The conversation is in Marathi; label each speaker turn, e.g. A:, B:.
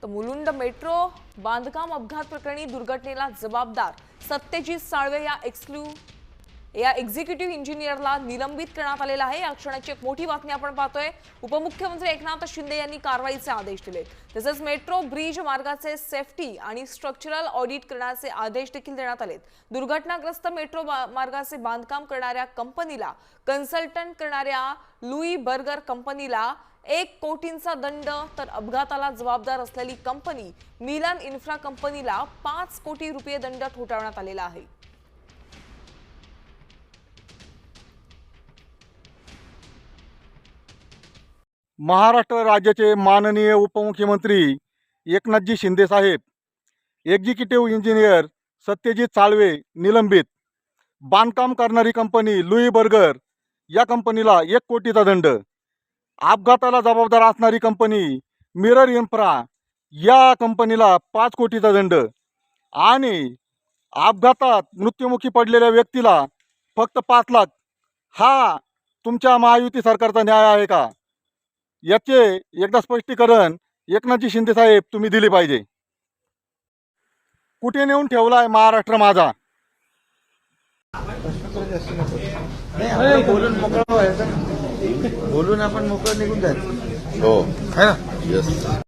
A: तर मुलुंड मेट्रो बांधकाम अपघात प्रकरणी दुर्घटनेला जबाबदार सत्यजित साळवे या एक्झिक्युटिव्ह इंजिनियरला निलंबित करण्यात आलेला आहे। या क्षणाची एक मोठी बातमी आपण पाहतोय। उपमुख्यमंत्री एकनाथ शिंदे यांनी कारवाईचे आदेश दिले। तसेच मेट्रो ब्रिज मार्गाचे सेफ्टी आणि स्ट्रक्चरल ऑडिट करण्याचे आदेश देखील देण्यात आले। दुर्घटनाग्रस्त मेट्रो मार्गाचे बांधकाम करणाऱ्या कंपनीला कन्सल्टंट करणाऱ्या लुई बर्गर कंपनीला 1 कोटींचा दंड, तर अपघाताला जबाबदार असलेली कंपनी मिलन इन्फ्रा कंपनीला 5 कोटी रुपये दंड ठोठावण्यात आलेला आहे।
B: महाराष्ट्र राज्याचे माननीय उपमुख्यमंत्री एकनाथजी शिंदे साहेब, एक्झिक्युटिव्ह इंजिनियर सत्यजित साळवे निलंबित, बांधकाम करणारी कंपनी लुई बर्गर या कंपनीला 1 कोटीचा दंड, अपघाताला जबाबदार असणारी कंपनी मिरर इन्फ्रा या कंपनीला 5 कोटीचा दंड आणि अपघातात मृत्युमुखी पडलेल्या व्यक्तीला फक्त 5 लाख, हा तुमच्या महायुती सरकारचा न्याय आहे का? याचे एकदा स्पष्टीकरण एकनाथजी शिंदे साहेब तुम्ही दिले पाहिजे। कुठे नेऊन ठेवलाय महाराष्ट्र माझा?
C: बोलून आपण मोकळं निघून जायचं।
D: हो,
C: है ना?
D: यस।